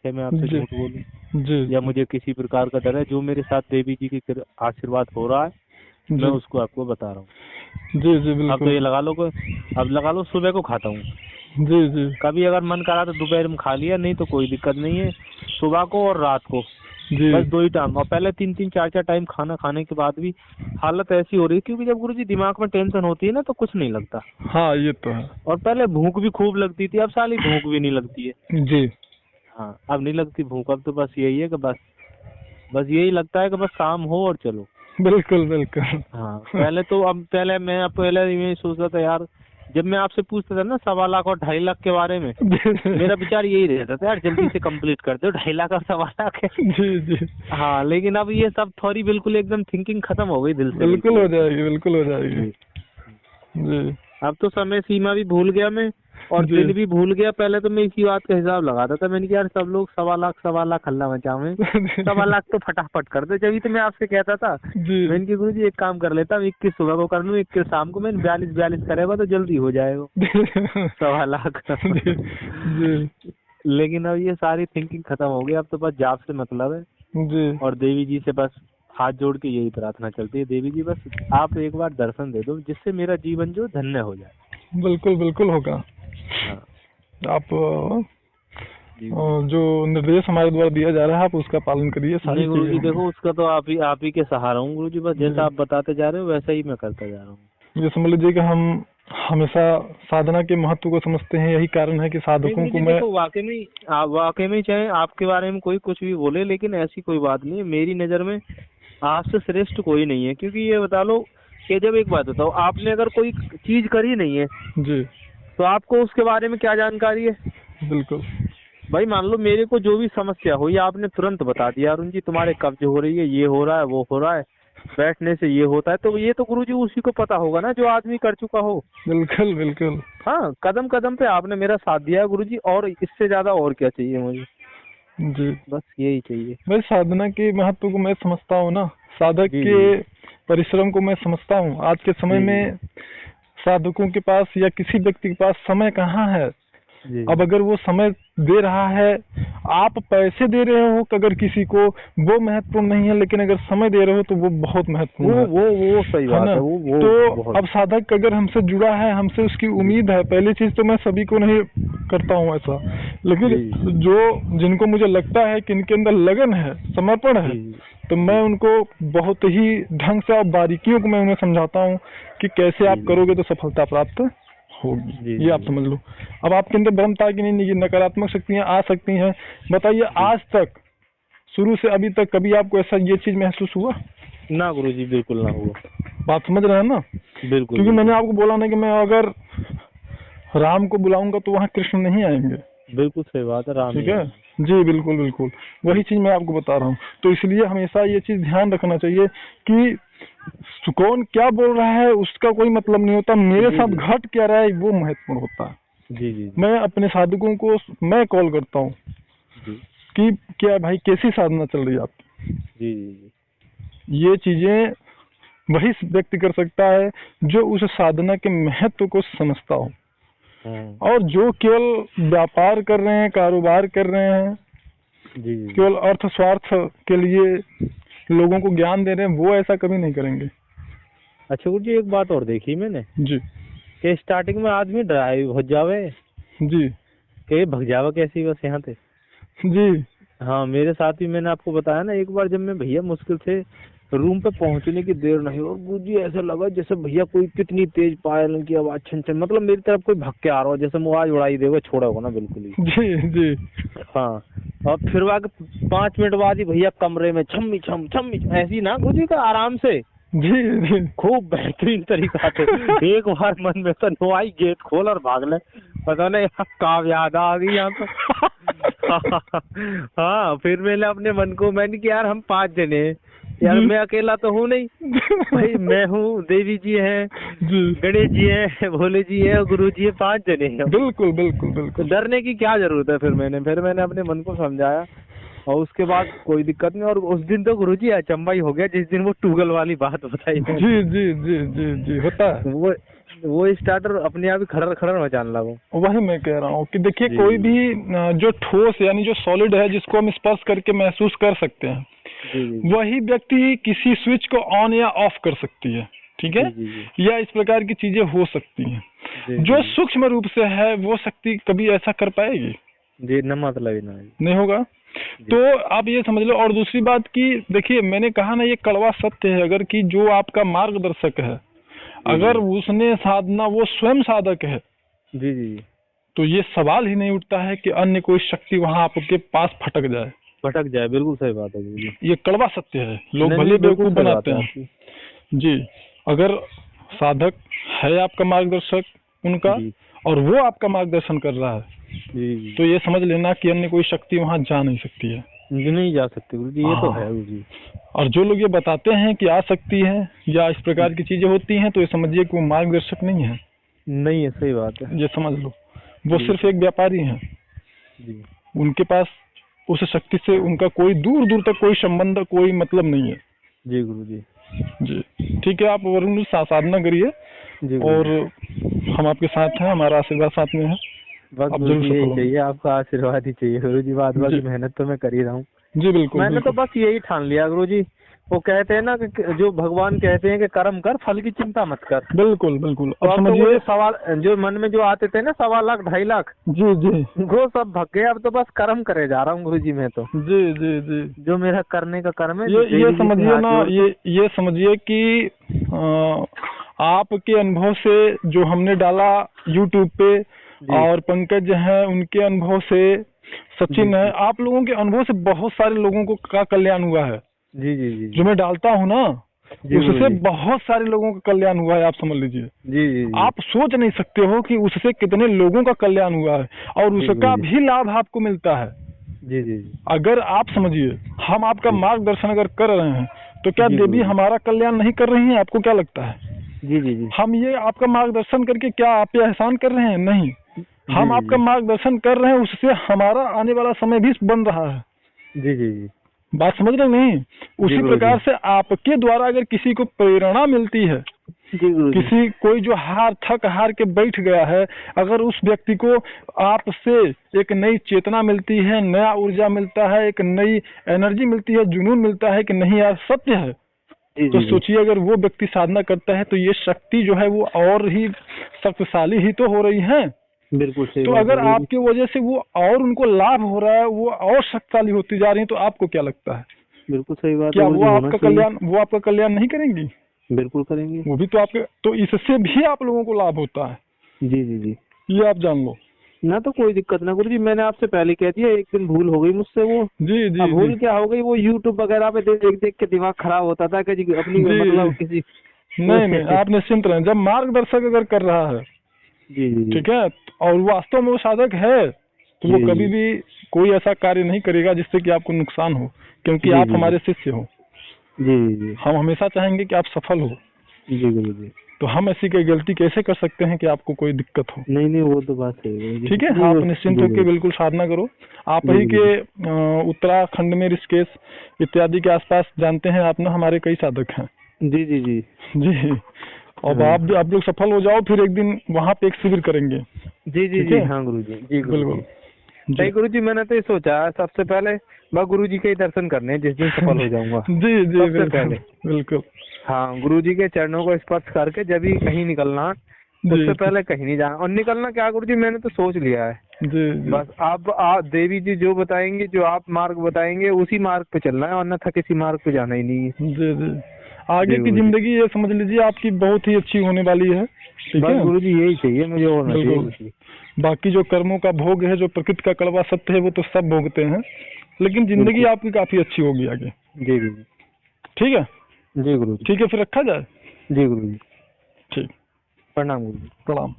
है मैं आपसे जी झूठ बोलूं जी या मुझे किसी प्रकार का डर है। जो मेरे साथ देवी जी की आशीर्वाद हो रहा है मैं जी उसको आपको बता रहा हूँ। जी जी अब तो बिल्कुल। ये लगा लो अब लगा लो सुबह को खाता हूँ, जी जी कभी अगर मन करा तो दोपहर में खा लिया, नहीं तो कोई दिक्कत नहीं है। सुबह को और रात को जी बस 2 ही टाइम। और पहले 3-3 4-4 टाइम खाना खाने के बाद भी हालत ऐसी हो रही है, क्योंकि जब गुरुजी दिमाग में टेंशन होती है ना तो कुछ नहीं लगता। हाँ ये तो है। और पहले भूख भी खूब लगती थी, अब साली भूख भी नहीं लगती है। जी हाँ, अब नहीं लगती भूख। अब तो बस यही है कि बस यही लगता है कि बस काम हो और चलो। बिल्कुल बिल्कुल। हाँ, पहले ये सोचता था यार, जब मैं आपसे पूछता था ना 1.25 लाख और 2.5 लाख के बारे में, मेरा विचार यही रहता था यार जल्दी से कंप्लीट कर दो, 2.5 लाख और 1.25 लाख है। जी जी हाँ, लेकिन अब ये सब थोड़ी बिल्कुल एकदम थिंकिंग खत्म हो गई दिल से बिल्कुल बिल्कुल हो एकदम। जाएगी, बिल्कुल हो जाएगी। जी। जी अब तो समय सीमा भी भूल गया मैं, और जी दिन भी भूल गया। पहले तो मैं इसी बात का हिसाब लगाता था, मैंने कहा यार सब लोग 1.25 लाख हल्ला मचावे, 1.25 लाख तो फटाफट कर दे। जब तो मैं आपसे कहता था, जी मैंने कहा गुरु जी एक काम कर लेता हूँ, 21 सुबह को कर लूँ, 21 शाम को। मैंने 42 करेगा तो जल्दी हो जाएगा जी 1.25 लाख। जी जी लेकिन अब ये सारी थिंकिंग खत्म हो गई, अब तो बस जाप से मतलब है। जी और देवी जी से बस हाथ जोड़ के यही प्रार्थना चलती है, देवी जी बस आप एक बार दर्शन दे दो, जिससे मेरा जीवन जो धन्य हो जाए। बिल्कुल बिल्कुल होगा। हाँ आप जी गुरु जी। जो निर्देश हमारे द्वारा दिया जा रहा है आप उसका पालन करिए, सारी नहीं गुरु चीजें जी, होंगी। देखो उसका तो आप ही के सहारा हूँ गुरु जी। बस जैसा जी आप बताते जा रहे हो वैसा ही मैं करता जा रहा हूँ। ये समझ लीजिए कि हम हमेशा साधना के महत्व को समझते हैं, यही कारण है कि नहीं साधकों गुरु को जी, मैं। देखो वाकई में चाहे आपके बारे में कोई कुछ भी बोले, लेकिन ऐसी कोई बात नहीं है मेरी नज़र में। आपसे श्रेष्ठ कोई नहीं है, क्योंकि ये बता लो कि जब एक बात बताओ, आपने अगर कोई चीज करी नहीं है जी तो आपको उसके बारे में क्या जानकारी है। बिल्कुल भाई मान लो मेरे को जो भी समस्या हुई आपने तुरंत बता दिया, अरुण जी तुम्हारे कब्ज हो रही है, ये हो रहा है, वो हो रहा है, बैठने से ये होता है, तो ये तो गुरु जी उसी को पता होगा ना जो आदमी कर चुका हो। बिल्कुल बिल्कुल। हाँ, कदम कदम पे आपने मेरा साथ दिया है गुरु जी, और इससे ज्यादा और क्या चाहिए मुझे। जी बस यही चाहिए। मैं साधना के महत्व को मैं समझता हूँ ना, साधक जी के जी परिश्रम को मैं समझता हूँ। आज के समय जी जी में साधकों के पास या किसी व्यक्ति के पास समय कहाँ है। जी अब अगर वो समय दे रहा है, आप पैसे दे रहे हो अगर किसी को, वो महत्वपूर्ण नहीं है, लेकिन अगर समय दे रहे हो तो वो बहुत महत्वपूर्ण वो सही है बात ना। है। वो तो बहुत। अब साधक अगर हमसे जुड़ा है, हमसे उसकी जी उम्मीद है। पहली चीज तो मैं सभी को नहीं करता हूँ ऐसा, लेकिन जी जो जिनको मुझे लगता है कि इनके अंदर लगन है, समर्पण है, जी तो जी मैं उनको बहुत ही ढंग से और बारीकियों को मैं उन्हें समझाता हूँ कि कैसे जी आप जी करोगे तो सफलता प्राप्त होगी। जी ये जी आप समझ लो। अब आपके अंदर भ्रम था कि नहीं, ये नकारात्मक शक्तियां आ सकती हैं। बताइए जी। आज तक, शुरू से अभी तक कभी आपको ऐसा ये चीज महसूस हुआ? ना गुरु जी, बिल्कुल ना हुआ। बात समझ रहे हैं ना। बिल्कुल क्योंकि मैंने बिल्कुल आपको बोला ना कि मैं अगर राम को बुलाऊंगा तो वहाँ कृष्ण नहीं आएंगे। बिल्कुल सही बात है, राम ठीक ही है। आएंगे। जी बिल्कुल बिल्कुल, वही चीज मैं आपको बता रहा हूँ। तो इसलिए हमेशा ये चीज ध्यान रखना चाहिए कि कौन क्या बोल रहा है उसका कोई मतलब नहीं होता, मेरे जी साथ जी घट क्या रहा है वो महत्वपूर्ण होता है। जी जी जी मैं अपने साधकों को मैं कॉल करता हूँ जी कि क्या भाई कैसी साधना चल रही है आपकी। जी जी ये चीजें वही व्यक्ति कर सकता है जो उस साधना के महत्व को समझता हो। हाँ और जो केवल व्यापार कर रहे हैं, कारोबार कर रहे हैं, जी जी जी। केवल अर्थ स्वार्थ के लिए लोगों को ज्ञान दे रहे हैं, वो ऐसा कभी नहीं करेंगे। अच्छा गुरु जी, एक बात और देखी मैंने जी कि स्टार्टिंग में आदमी ड्राइव हो जावे जी कि भग जावा कैसी बस यहाँ पे। जी हाँ, मेरे साथ भी मैंने आपको बताया ना, एक बार जब मैं भैया मुश्किल से रूम पे पहुंचने की देर नहीं, और गुरुजी ऐसा लगा जैसे भैया कोई कितनी तेज पायल की आवाज छन छन, मतलब मेरी तरफ कोई भग के आ रहा हो, जैसे मुआज उड़ाई देगा, छोड़ा होगा ना बिल्कुल ही। जी जी हाँ, और फिर वहाँ 5 मिनट बाद ही भैया कमरे में छम्मी छम ऐसी ना गुरुजी का आराम से जी जी खूब बेहतरीन तरीका से। एक बार मन में तो नुआई, गेट खोल और भाग ले, पता नहीं कब याद आ गई यहाँ तो। हाँ, फिर मैंने अपने मन को, मैंने कि यार हम 5 जने हैं यार, जी मैं अकेला तो हूँ नहीं भाई, मैं हूँ, देवी जी हैं, जी गणेश जी हैं, भोले जी हैं, गुरु जी हैं, 5 जने हैं हम। बिल्कुल बिल्कुल तो बिल्कुल। डरने की क्या जरूरत है। फिर मैंने अपने मन को समझाया, और उसके बाद कोई दिक्कत नहीं। और उस दिन तो गुरुजी अचंभा ही हो गया जिस दिन वो टूगल वाली बात बताई मैंने। जी जी जी जी जी होता है। वो वो स्टार्टर अपने आप ही खड़र खड़र मचाने लगा। वही मैं कह रहा हूँ कि देखिए जी, कोई जी। भी जो ठोस यानी जो सॉलिड है जिसको हम स्पर्श करके महसूस कर सकते हैं, जी, जी, वही व्यक्ति किसी स्विच को ऑन या ऑफ कर सकती है, ठीक है, जी, जी, जी, या इस प्रकार की चीजें हो सकती हैं। जी, जो जी, सूक्ष्म रूप से है वो शक्ति कभी ऐसा कर पाएगी? जी, न मतलब ही ना है। नहीं होगा। जी, तो आप ये समझ लो। और दूसरी बात कि देखिए मैंने कहा ना, ये कड़वा सत्य है, अगर कि जो आपका मार्गदर्शक है, जी, अगर जी, उसने साधना, वो स्वयं साधक है, जी, जी, तो ये सवाल ही नहीं उठता है कि अन्य कोई शक्ति वहां आपके पास फटक जाए। भटक जाए, बिल्कुल सही बात है गुरुजी। ये कड़वा सत्य है, लोग नहीं, भले नहीं, बिल्कुल बेवकूफ सही बात बनाते है हैं। आपकी। जी, अगर साधक है आपका मार्गदर्शक उनका, जी, और वो आपका मार्गदर्शन कर रहा है, जी, जी। तो ये समझ लेना कि अन्य कोई शक्ति वहां जा नहीं सकती है। जी, नहीं जा सकते गुरुजी, ये तो हाँ। है गुरुजी। और जो लोग ये बताते हैं कि आ सकती है या इस प्रकार की चीजें होती हैं, तो ये समझिए कि वो मार्गदर्शक नहीं है। नहीं है, सही बात है। ये समझ लो, वो जी, सिर्फ एक व्यापारी हैं। जी, उनके पास उस शक्ति से उनका कोई दूर दूर तक कोई संबंध, कोई मतलब नहीं है। जी गुरुजी। जी, ठीक है, आप वरुण साधना करिए, जी और गुरुजी। हम आपके साथ हैं, हमारा आशीर्वाद साथ में है। बस आप जरूर गुरुजी सफल यही होंगे। चाहिए, आपका आशीर्वाद ही चाहिए गुरुजी। बाद जी बाकी मेहनत तो मैं कर ही रहा हूँ। जी, बिल्कुल मैंने तो बिल्कुल बस यही ठान लिया गुरुजी। वो कहते हैं ना कि जो भगवान कहते हैं कि कर्म कर, फल की चिंता मत कर। बिल्कुल बिल्कुल। तो अब अब तो वो समझिए। जो सवाल जो मन में जो आते थे ना, 1.25 लाख 2.5 लाख, जी जी वो सब भग गए। अब तो बस कर्म करे जा रहा हूँ गुरुजी मैं तो। जी जी जी, जो मेरा करने का कर्म है, ये देवी जी के समझिए हाथ ना, जोड़ के। ये समझिए कि आपके अनुभव से जो हमने डाला यूट्यूब पे, जी, और पंकज हैं उनके अनुभव से, जी, सचिन है, जी, आप लोगों के अनुभव से बहुत सारे लोगों को का कल्याण हुआ है। जी, जी, जी, जो जी, मैं डालता हूँ ना, जी उससे गुरुजी। बहुत सारे लोगों का कल्याण हुआ है, आप समझ लीजिए। जी, जी, जी, आप सोच नहीं सकते हो कि उससे कितने लोगों का कल्याण हुआ है, और जी उसका गुरुजी। भी लाभ आपको मिलता है। जी, जी, जी, अगर आप समझिए, हम आपका जी, मार्गदर्शन अगर कर रहे हैं, तो क्या जी देवी गुरुजी। हमारा कल्याण नहीं कर रही हैं? आपको क्या लगता है? जी, जी, जी, हम ये आपका मार्गदर्शन करके क्या आप पे एहसान कर रहे हैं? नहीं। जी, हम जी, आपका जी, मार्गदर्शन कर रहे हैं, उससे हमारा आने वाला समय भी बन रहा है। जी, जी, जी, बात समझ रहे नहीं? जी उसी गुरुजी। प्रकार से आपके द्वारा अगर किसी को प्रेरणा मिलती है, जी गुरुजी। किसी कोई जो थक हार के बैठ गया है, अगर उस व्यक्ति को आपसे एक नई चेतना मिलती है, नया ऊर्जा मिलता है, एक नई एनर्जी मिलती है, जुनून मिलता है कि नहीं यार सत्य है, जी, तो जी, जी, सोचिए अगर वो व्यक्ति साधना करता है, तो ये शक्ति जो है वो और ही शक्तिशाली ही तो हो रही है। बिल्कुल सही तो बात है अगर गुरुजी। आपकी वजह से वो और उनको लाभ हो रहा है, वो और शक्तिशाली होती जा रही है, तो आपको क्या लगता है? बिल्कुल सही बात है क्या गुरुजी, होना चाहिए। वो आपका कल्याण नहीं करेंगी? बिल्कुल करेंगे। वो भी तो आपके, तो इससे भी आप लोगों को लाभ होता है, जी, जी, जी। ये आप जान लो। ना तो कोई दिक्कत ना गुरुजी, मैंने आपसे पहले कह दिया, एक दिन भूल हो गई मुझसे वो। जी अब जी जी भूल क्या हो गई, वो यूट्यूब वगैरह पे देख देख के दिमाग खराब होता था कि जी अपनी जी मतलब जी, किसी। नहीं नहीं, आप निश्चिंत रहें। जब मार्गदर्शक अगर कर रहा है, जी, जी, जी, ठीक है, और वास्तव में वो साधक है, तो वो जी, कभी जी, भी कोई ऐसा कार्य नहीं करेगा जिससे कि आपको नुकसान हो, क्योंकि जी, आप जी, हमारे शिष्य हो। जी, जी, जी, हम हमेशा चाहेंगे कि आप सफल हो, जी गुरुजी। तो हम ऐसी कोई गलती कैसे कर सकते हैं कि आपको कोई दिक्कत हो? नहीं, नहीं, वो तो बात सही है गुरुजी। ठीक है, जी आप निश्चिंत जी होकर गुरुजी। बिल्कुल साधना करो। आप जी ही के गुरुजी। उत्तराखंड में ऋषिकेश इत्यादि के आसपास जानते हैं आप ना, हमारे कई साधक हैं। जी, जी, जी। जी, अब हाँ। आप लोग सफल हो जाओ, फिर एक दिन वहाँ पे एक शिविर करेंगे। जी, जी, ठीक जी, है, हाँ गुरुजी। जी बिल्कुल। गुरुजी। जी नहीं गुरुजी, मैंने तो ये सोचा है सबसे पहले मैं गुरुजी के ही दर्शन करने हैं जिस दिन सफल हो जाऊंगा। जी जी, सबसे बिल्कुल पहले बिल्कुल। हाँ, गुरुजी के चरणों को स्पर्श करके जब भी कहीं निकलना, जी उससे जी पहले कहीं नहीं जाना। और निकलना क्या गुरुजी, मैंने तो सोच लिया है। जी जी बस आप देवी जी जो बताएंगे, जो आप मार्ग बताएंगे, उसी मार्ग पे चलना है, अन्यथा किसी मार्ग पे जाना ही नहीं है। जी जी, आगे जी की गुरुजी। जिंदगी ये समझ लीजिए आपकी बहुत ही अच्छी होने वाली है। ठीक बस है, गुरुजी यही चाहिए मुझे, और ना चाहिए बिल्कुल। गुरुजी। बाकी जो कर्मों का भोग है, जो प्रकृति का कड़वा सत्य है, वो तो सब भोगते हैं, लेकिन जिंदगी बिल्कुल। आपकी काफी अच्छी होगी आगे। जी गुरुजी। ठीक है, जी गुरुजी। ठीक है, फिर रखा जाए। जी गुरुजी। ठीक, प्रणाम गुरुजी। प्रणाम।